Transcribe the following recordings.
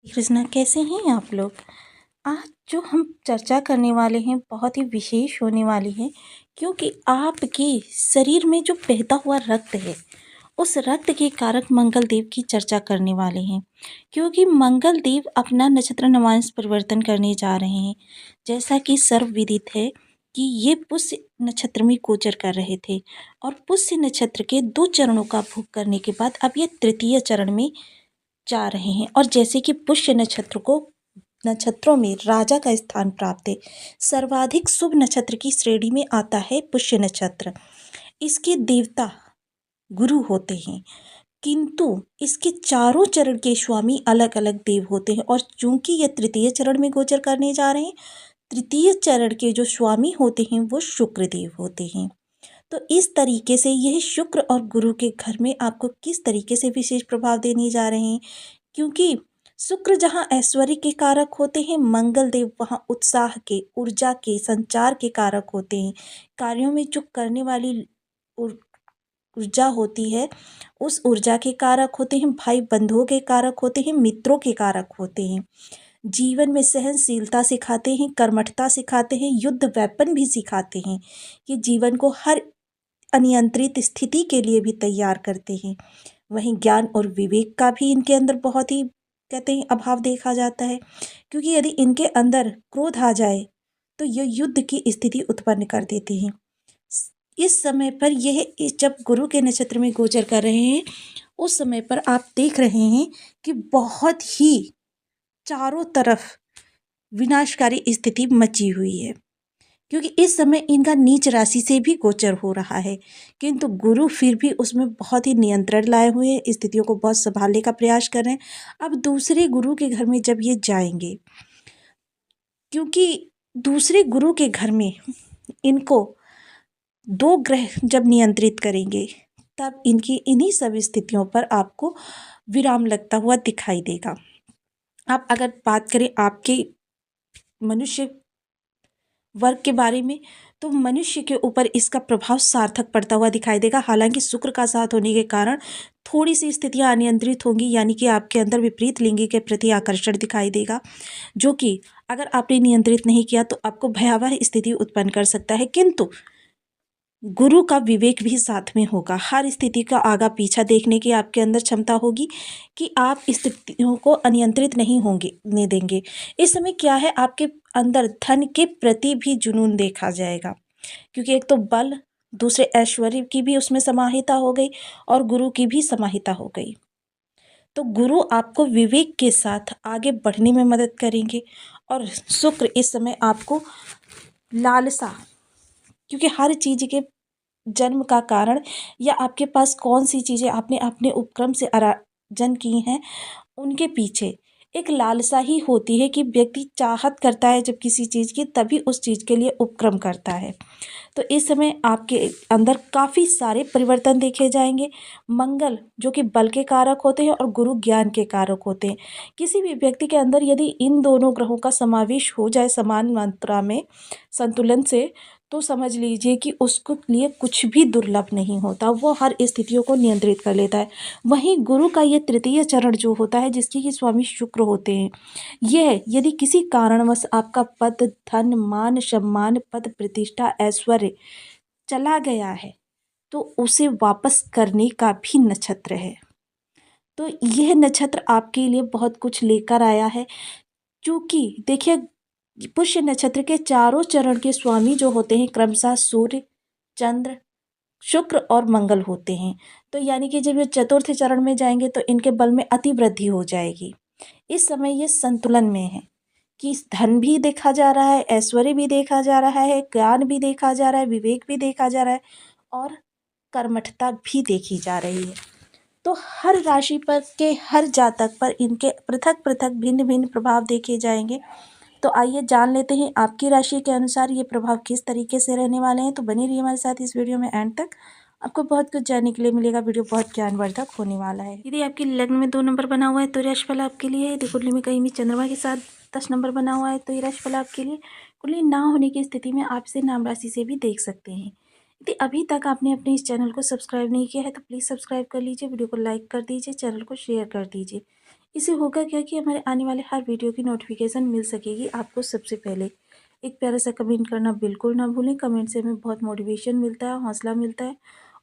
कृष्णा, कैसे हैं आप लोग। आज जो हम चर्चा करने वाले हैं बहुत ही विशेष होने वाली है, क्योंकि आपके शरीर में जो बहता हुआ रक्त है उस रक्त के कारक मंगल देव की चर्चा करने वाले हैं। क्योंकि मंगल देव अपना नक्षत्र नवांश परिवर्तन करने जा रहे हैं। जैसा कि सर्व विदित है कि ये पुष्य नक्षत्र में गोचर कर रहे थे और पुष्य नक्षत्र के 2 चरणों का भोग करने के बाद अब ये तृतीय चरण में जा रहे हैं। और जैसे कि पुष्य नक्षत्र को नक्षत्रों में राजा का स्थान प्राप्त है, सर्वाधिक शुभ नक्षत्र की श्रेणी में आता है पुष्य नक्षत्र। इसके देवता गुरु होते हैं, किंतु इसके चारों चरण के स्वामी अलग अलग देव होते हैं। और चूंकि ये तृतीय चरण में गोचर करने जा रहे हैं, तृतीय चरण के जो स्वामी होते हैं वो शुक्र देव होते हैं। तो इस तरीके से यह शुक्र और गुरु के घर में आपको किस तरीके से विशेष प्रभाव देने जा रहे हैं, क्योंकि शुक्र जहाँ ऐश्वर्य के कारक होते हैं, मंगल देव वहाँ उत्साह के, ऊर्जा के, संचार के कारक होते हैं। कार्यों में जो करने वाली ऊर्जा होती है उस ऊर्जा के कारक होते हैं। भाई बंधुओं के कारक होते हैं, मित्रों के कारक होते हैं। जीवन में सहनशीलता सिखाते हैं, कर्मठता सिखाते हैं, युद्ध वेपन भी सिखाते हैं। ये जीवन को हर अनियंत्रित स्थिति के लिए भी तैयार करते हैं। वहीं ज्ञान और विवेक का भी इनके अंदर बहुत ही कहते हैं अभाव देखा जाता है, क्योंकि यदि इनके अंदर क्रोध आ जाए तो ये युद्ध की स्थिति उत्पन्न कर देते हैं। इस समय पर यह जब गुरु के नक्षत्र में गोचर कर रहे हैं, उस समय पर आप देख रहे हैं कि बहुत ही चारों तरफ विनाशकारी स्थिति मची हुई है, क्योंकि इस समय इनका नीच राशि से भी गोचर हो रहा है, किंतु गुरु फिर भी उसमें बहुत ही नियंत्रण लाए हुए हैं, स्थितियों को बहुत संभालने का प्रयास कर रहे हैं। अब दूसरे गुरु के घर में जब ये जाएंगे, क्योंकि दूसरे गुरु के घर में इनको 2 ग्रह जब नियंत्रित करेंगे, तब इनकी इन्हीं सब स्थितियों पर आपको विराम लगता हुआ दिखाई देगा। आप अगर बात करें आपके मनुष्य वर्ग के बारे में, तो मनुष्य के ऊपर इसका प्रभाव सार्थक पड़ता हुआ दिखाई देगा। हालांकि शुक्र का साथ होने के कारण थोड़ी सी स्थितियां अनियंत्रित होंगी, यानी कि आपके अंदर विपरीत लिंगी के प्रति आकर्षण दिखाई देगा, जो कि अगर आपने नियंत्रित नहीं किया तो आपको भयावह स्थिति उत्पन्न कर सकता है। किंतु गुरु का विवेक भी साथ में होगा। हर स्थिति का आगा पीछा देखने की आपके अंदर क्षमता होगी कि आप स्थितियों को अनियंत्रित नहीं होंगे ने देंगे। इस समय क्या है, आपके अंदर धन के प्रति भी जुनून देखा जाएगा, क्योंकि एक तो बल, दूसरे ऐश्वर्य की भी उसमें समाहिता हो गई और गुरु की भी समाहिता हो गई। तो गुरु आपको विवेक के साथ आगे बढ़ने में मदद करेंगे। और शुक्र इस समय आपको लालसा, क्योंकि हर चीज़ के जन्म का कारण या आपके पास कौन सी चीज़ें आपने अपने उपक्रम से अर्जन की हैं, उनके पीछे एक लालसा ही होती है कि व्यक्ति चाहत करता है जब किसी चीज़ की, तभी उस चीज़ के लिए उपक्रम करता है। तो इस समय आपके अंदर काफ़ी सारे परिवर्तन देखे जाएंगे। मंगल जो कि बल के कारक होते हैं और गुरु ज्ञान के कारक होते हैं। किसी भी व्यक्ति के अंदर यदि इन दोनों ग्रहों का समावेश हो जाए समान मात्रा में संतुलन से, तो समझ लीजिए कि उसके लिए कुछ भी दुर्लभ नहीं होता, वो हर स्थितियों को नियंत्रित कर लेता है। वहीं गुरु का ये तृतीय चरण जो होता है, जिसके कि स्वामी शुक्र होते हैं, यह यदि किसी कारणवश आपका पद, धन, मान सम्मान, पद प्रतिष्ठा, ऐश्वर्य चला गया है, तो उसे वापस करने का भी नक्षत्र है। तो यह नक्षत्र आपके लिए बहुत कुछ लेकर आया है, क्योंकि देखिए पुष्य नक्षत्र के चारों चरण के स्वामी जो होते हैं क्रमशः सूर्य, चंद्र, शुक्र और मंगल होते हैं। तो यानी कि जब ये चतुर्थ चरण में जाएंगे तो इनके बल में अति वृद्धि हो जाएगी। इस समय ये संतुलन में है कि धन भी देखा जा रहा है, ऐश्वर्य भी देखा जा रहा है, ज्ञान भी देखा जा रहा है, विवेक भी देखा जा रहा है और कर्मठता भी देखी जा रही है। तो हर राशि पर के हर जातक पर इनके पृथक पृथक भिन्न भिन्न प्रभाव देखे जाएंगे। तो आइए जान लेते हैं आपकी राशि के अनुसार ये प्रभाव किस तरीके से रहने वाले हैं। तो बने रहिए हमारे साथ इस वीडियो में एंड तक, आपको बहुत कुछ जानने के लिए मिलेगा। वीडियो बहुत ज्ञानवर्धक होने वाला है। यदि आपके लग्न में 2 नंबर बना हुआ है तो राशिफल आपके लिए है। यदि कुंडली में कहीं भी चंद्रमा के साथ 10 नंबर बना हुआ है तो ये राशिफल आपके लिए। कुंडली ना होने की स्थिति में आप इसे नाम राशि से भी देख सकते हैं। यदि अभी तक आपने अपने इस चैनल को सब्सक्राइब नहीं किया है तो प्लीज़ सब्सक्राइब कर लीजिए, वीडियो को लाइक कर दीजिए, चैनल को शेयर कर दीजिए। इससे होगा क्या कि हमारे आने वाले हर वीडियो की नोटिफिकेशन मिल सकेगी आपको सबसे पहले। एक प्यारा सा कमेंट करना बिल्कुल ना भूलें। कमेंट से हमें बहुत मोटिवेशन मिलता है, हौसला मिलता है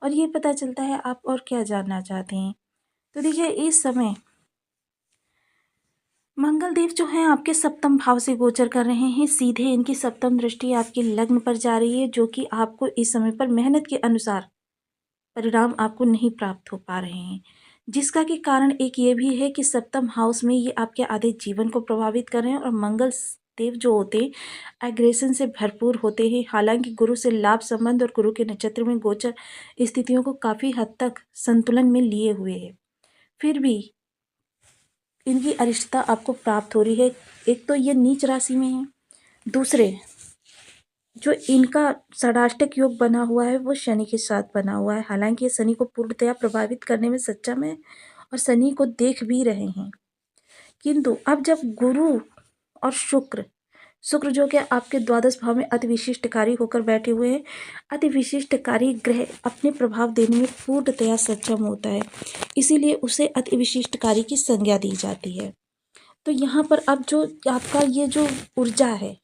और ये पता चलता है आप और क्या जानना चाहते हैं। तो देखिए, इस समय मंगल देव जो हैं आपके सप्तम भाव से गोचर कर रहे हैं। सीधे इनकी सप्तम दृष्टि आपके लग्न पर जा रही है, जो कि आपको इस समय पर मेहनत के अनुसार परिणाम आपको नहीं प्राप्त हो पा रहे हैं। जिसका कि कारण एक ये भी है कि सप्तम हाउस में ये आपके आधे जीवन को प्रभावित कर रहे हैं और मंगल देव जो होते हैं एग्रेशन से भरपूर होते हैं। हालांकि गुरु से लाभ संबंध और गुरु के नक्षत्र में गोचर स्थितियों को काफ़ी हद तक संतुलन में लिए हुए है, फिर भी इनकी अरिष्टता आपको प्राप्त हो रही है। एक तो ये नीच राशि में है, दूसरे जो इनका षडाष्टक योग बना हुआ है वो शनि के साथ बना हुआ है। हालांकि ये शनि को पूर्णतया प्रभावित करने में सक्षम है और शनि को देख भी रहे हैं, किंतु अब जब गुरु और शुक्र शुक्र जो कि आपके द्वादश भाव में अति विशिष्टकारी होकर बैठे हुए हैं, अति विशिष्टकारी ग्रह अपने प्रभाव देने में पूर्णतया सक्षम होता है, इसीलिए उसे अति विशिष्टकारी की संज्ञा दी जाती है। तो यहाँ पर अब जो आपका ये जो ऊर्जा है,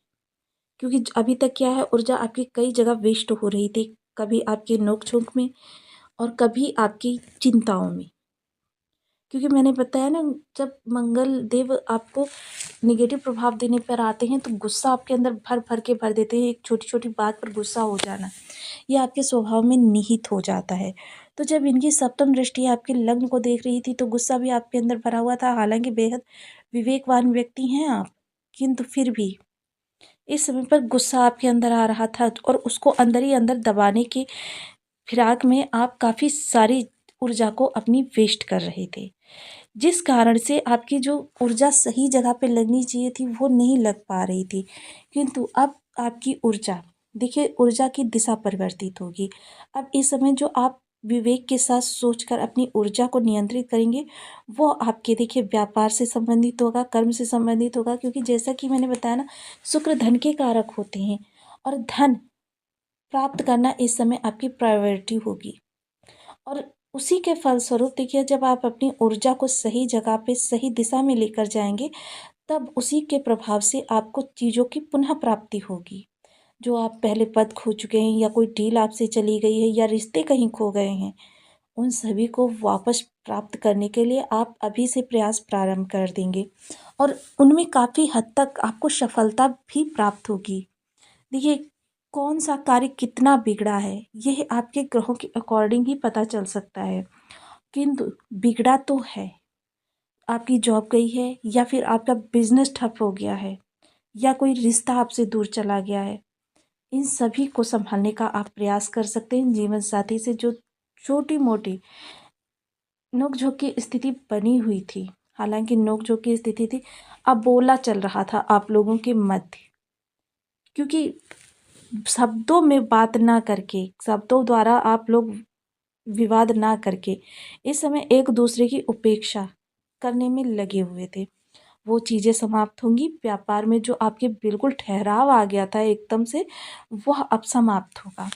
क्योंकि अभी तक क्या है, ऊर्जा आपकी कई जगह वेस्ट हो रही थी, कभी आपकी नोक झोंक में और कभी आपकी चिंताओं में। क्योंकि मैंने बताया ना, जब मंगल देव आपको निगेटिव प्रभाव देने पर आते हैं तो गुस्सा आपके अंदर भर भर के भर देते हैं। एक छोटी छोटी बात पर गुस्सा हो जाना ये आपके स्वभाव में निहित हो जाता है। तो जब इनकी सप्तम दृष्टि आपके लग्न को देख रही थी तो गुस्सा भी आपके अंदर भरा हुआ था। हालांकि बेहद विवेकवान व्यक्ति हैं आप, किंतु फिर भी इस समय पर गुस्सा आपके अंदर आ रहा था और उसको अंदर ही अंदर दबाने की फिराक में आप काफ़ी सारी ऊर्जा को अपनी वेस्ट कर रहे थे, जिस कारण से आपकी जो ऊर्जा सही जगह पे लगनी चाहिए थी वो नहीं लग पा रही थी। किंतु अब आपकी ऊर्जा देखिए, ऊर्जा की दिशा परिवर्तित होगी। अब इस समय जो आप विवेक के साथ सोचकर अपनी ऊर्जा को नियंत्रित करेंगे वो आपके देखिए व्यापार से संबंधित होगा, कर्म से संबंधित होगा, क्योंकि जैसा कि मैंने बताया ना, शुक्र धन के कारक होते हैं और धन प्राप्त करना इस समय आपकी प्रायोरिटी होगी। और उसी के फलस्वरूप देखिए, जब आप अपनी ऊर्जा को सही जगह पे सही दिशा में लेकर जाएंगे तब उसी के प्रभाव से आपको चीज़ों की पुनः प्राप्ति होगी। जो आप पहले पद खो चुके हैं या कोई डील आपसे चली गई है या रिश्ते कहीं खो गए हैं, उन सभी को वापस प्राप्त करने के लिए आप अभी से प्रयास प्रारंभ कर देंगे और उनमें काफ़ी हद तक आपको सफलता भी प्राप्त होगी। देखिए, कौन सा कार्य कितना बिगड़ा है यह आपके ग्रहों के अकॉर्डिंग ही पता चल सकता है, किंतु बिगड़ा तो है। आपकी जॉब गई है या फिर आपका बिजनेस ठप हो गया है या कोई रिश्ता आपसे दूर चला गया है, इन सभी को संभालने का आप प्रयास कर सकते हैं। जीवन साथी से जो छोटी मोटी नोक-झोंक की स्थिति बनी हुई थी, हालांकि नोक-झोंक की स्थिति थी, अब बोला चल रहा था आप लोगों के मध्य, क्योंकि शब्दों में बात ना करके, शब्दों द्वारा आप लोग विवाद ना करके इस समय एक दूसरे की उपेक्षा करने में लगे हुए थे, वो चीज़ें समाप्त होंगी। व्यापार में जो आपके बिल्कुल ठहराव आ गया था एकदम से, वह अब समाप्त होगा।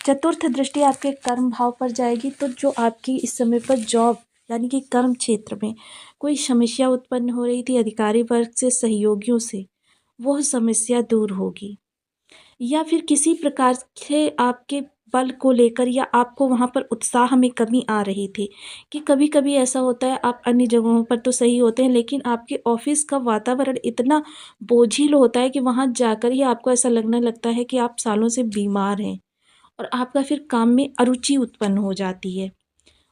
चतुर्थ दृष्टि आपके कर्म भाव पर जाएगी, तो जो आपकी इस समय पर जॉब यानी कि कर्म क्षेत्र में कोई समस्या उत्पन्न हो रही थी अधिकारी वर्ग से, सहयोगियों से, वह समस्या दूर होगी। या फिर किसी प्रकार से आपके बल को लेकर या आपको वहाँ पर उत्साह में कमी आ रही थी, कि कभी कभी ऐसा होता है आप अन्य जगहों पर तो सही होते हैं लेकिन आपके ऑफिस का वातावरण इतना बोझिल होता है कि वहाँ जाकर ही आपको ऐसा लगने लगता है कि आप सालों से बीमार हैं और आपका फिर काम में अरुचि उत्पन्न हो जाती है।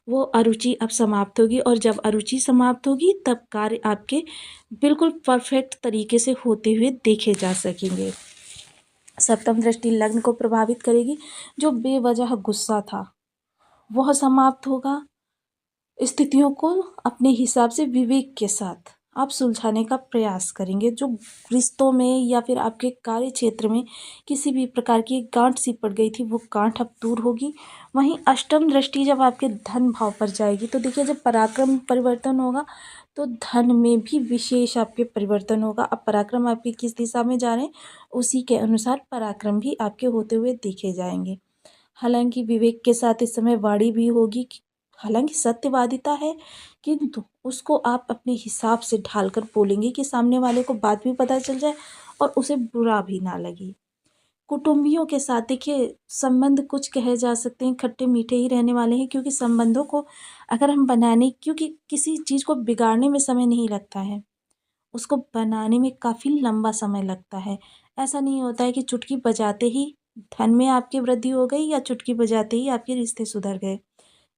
वो अरुचि अब समाप्त होगी और जब अरुचि समाप्त होगी तब कार्य आपके बिल्कुल परफेक्ट तरीके से होते हुए देखे जा सकेंगे। सप्तम दृष्टि लग्न को प्रभावित करेगी, जो बेवजह गुस्सा था वह समाप्त होगा। स्थितियों को अपने हिसाब से विवेक के साथ आप सुलझाने का प्रयास करेंगे। जो रिश्तों में या फिर आपके कार्य क्षेत्र में किसी भी प्रकार की गांठ सी पड़ गई थी वो गांठ अब दूर होगी। वहीं अष्टम दृष्टि जब आपके धन भाव पर जाएगी तो देखिए, जब पराक्रम परिवर्तन होगा तो धन में भी विशेष आपके परिवर्तन होगा। अब पराक्रम आपकी किस दिशा में जा रहे हैं उसी के अनुसार पराक्रम भी आपके होते हुए देखे जाएंगे। हालांकि विवेक के साथ इस समय वाणी भी होगी हालांकि सत्यवादिता है, किंतु उसको आप अपने हिसाब से ढालकर बोलेंगे कि सामने वाले को बात भी पता चल जाए और उसे बुरा भी ना लगे। कुटुंबियों के साथ देखिए संबंध कुछ कहे जा सकते हैं खट्टे मीठे ही रहने वाले हैं, क्योंकि संबंधों को अगर हम बनाने, क्योंकि किसी चीज़ को बिगाड़ने में समय नहीं लगता है, उसको बनाने में काफ़ी लंबा समय लगता है। ऐसा नहीं होता है कि चुटकी बजाते ही धन में आपकी वृद्धि हो गई या चुटकी बजाते ही आपके रिश्ते सुधर गए।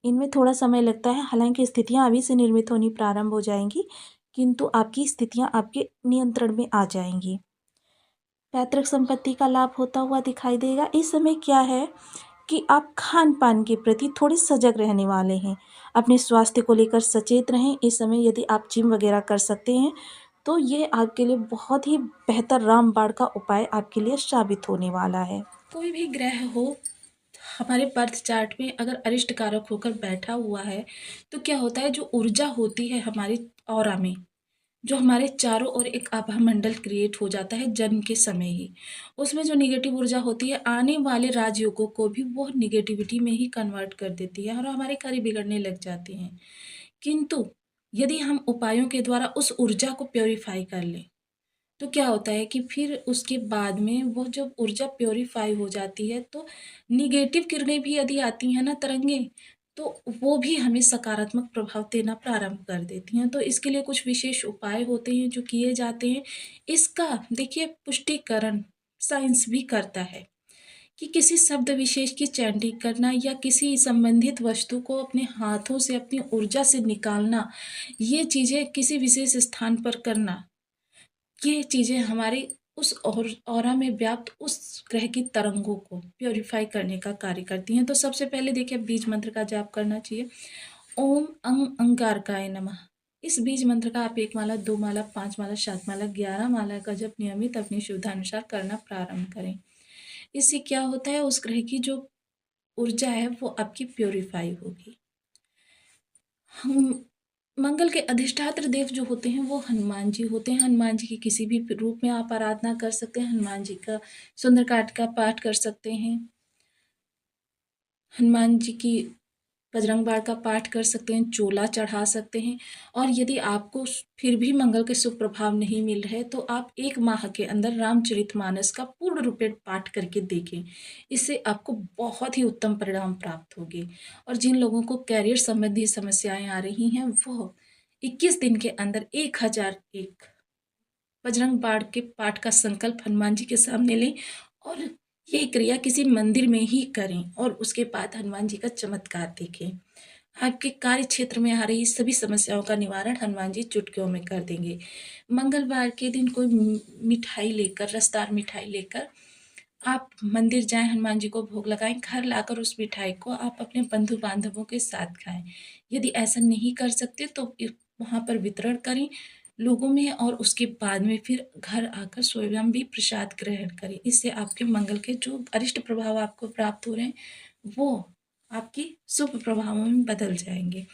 इनमें थोड़ा समय लगता है, हालांकि स्थितियाँ अभी से निर्मित होनी प्रारंभ हो जाएंगी, किंतु आपकी स्थितियाँ आपके नियंत्रण में आ जाएंगी। पैतृक संपत्ति का लाभ होता हुआ दिखाई देगा। इस समय क्या है कि आप खान-पान के प्रति थोड़े सजग रहने वाले हैं। अपने स्वास्थ्य को लेकर सचेत रहें। इस समय यदि आप जिम वगैरह कर सकते हैं, तो ये आपके लिए बहुत ही बेहतर रामबाण का उपाय आपके लिए साबित होने वाला है। कोई भी ग्रह हो, हमारे बर्थ चार्ट में अगर अरिष्ट कारक होकर बैठा हुआ है, तो क्या होता है, जो ऊर्जा होती है हमारी ऑरा में, जो हमारे चारों ओर एक आभा मंडल क्रिएट हो जाता है जन्म के समय ही, उसमें जो निगेटिव ऊर्जा होती है आने वाले राजयोगों को भी वो निगेटिविटी में ही कन्वर्ट कर देती है और हमारे कार्य बिगड़ने लग जाते हैं। किंतु यदि हम उपायों के द्वारा उस ऊर्जा को प्योरीफाई कर लें, तो क्या होता है कि फिर उसके बाद में वो जब ऊर्जा प्योरीफाई हो जाती है, तो निगेटिव किरणें भी यदि आती हैं ना, तरंगें, तो वो भी हमें सकारात्मक प्रभाव देना प्रारंभ कर देती हैं। तो इसके लिए कुछ विशेष उपाय होते हैं जो किए जाते हैं। इसका देखिए पुष्टिकरण साइंस भी करता है कि किसी शब्द विशेष की चैंटिंग करना या किसी संबंधित वस्तु को अपने हाथों से अपनी ऊर्जा से निकालना, ये चीज़ें किसी विशेष स्थान पर करना, ये चीज़ें हमारी उस ऑरा में व्याप्त उस ग्रह की तरंगों को प्योरीफाई करने का कार्य करती हैं। तो सबसे पहले देखिए बीज मंत्र का जाप करना चाहिए। ओम अंगारकाय नमः। इस बीज मंत्र का आप 1 माला, 2 माला, 5 माला, 7 माला, 11 माला का जप नियमित अपनी सुविधानुसार करना प्रारंभ करें। इससे क्या होता है, उस ग्रह की जो ऊर्जा है वो आपकी प्योरीफाई होगी। हम मंगल के अधिष्ठात्र देव जो होते हैं वो हनुमान जी होते हैं। हनुमान जी की किसी भी रूप में आप आराधना कर सकते हैं। हनुमान जी का सुंदरकांड का पाठ कर सकते हैं। हनुमान जी की बजरंग बाण का पाठ कर सकते हैं, चोला चढ़ा सकते हैं। और यदि आपको फिर भी मंगल के शुभ प्रभाव नहीं मिल रहे, तो आप 1 माह के अंदर रामचरितमानस का पूर्ण रूपेण पाठ करके देखें। इससे आपको बहुत ही उत्तम परिणाम प्राप्त होंगे। और जिन लोगों को करियर संबंधी समस्याएँ आ रही हैं, वो 21 दिन के अंदर 1001 बजरंग बाण के पाठ का संकल्प हनुमान जी के सामने लें और ये क्रिया किसी मंदिर में ही करें और उसके बाद हनुमान जी का चमत्कार देखें। आपके कार्य क्षेत्र में आ रही सभी समस्याओं का निवारण हनुमान जी चुटकियों में कर देंगे। मंगलवार के दिन कोई मिठाई लेकर, रसदार मिठाई लेकर आप मंदिर जाएँ, हनुमान जी को भोग लगाएँ, घर लाकर उस मिठाई को आप अपने बंधु-बांधवों के साथ खाएँ। यदि ऐसा नहीं कर सकते तो वहाँ पर वितरण करें लोगों में और उसके बाद में फिर घर आकर स्वयं भी प्रसाद ग्रहण करें। इससे आपके मंगल के जो अरिष्ट प्रभाव आपको प्राप्त हो रहे हैं, वो आपकी शुभ प्रभावों में बदल जाएँगे।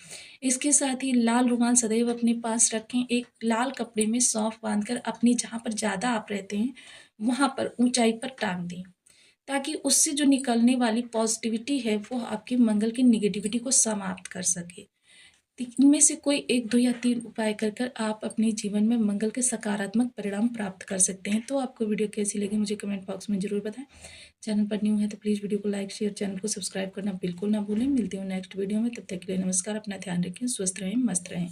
इसके साथ ही लाल रुमाल सदैव अपने पास रखें। एक लाल कपड़े में सौंफ बाँधकर अपनी जहाँ पर ज़्यादा आप रहते हैं, वहाँ पर ऊँचाई पर टाँग दें, ताकि उससे जो निकलने वाली पॉज़िटिविटी है, वो आपके मंगल की नेगेटिविटी को समाप्त कर सके। इनमें से कोई 1, 2 या 3 उपाय कर कर आप अपने जीवन में मंगल के सकारात्मक परिणाम प्राप्त कर सकते हैं। तो आपको वीडियो कैसी लगी मुझे कमेंट बॉक्स में ज़रूर बताएँ। चैनल पर न्यू है तो प्लीज़ वीडियो को लाइक, शेयर, चैनल को सब्सक्राइब करना बिल्कुल ना भूलें। मिलती हूँ नेक्स्ट वीडियो में, तब तक के लिए नमस्कार। अपना ध्यान रखें, स्वस्थ रहें, मस्त रहें।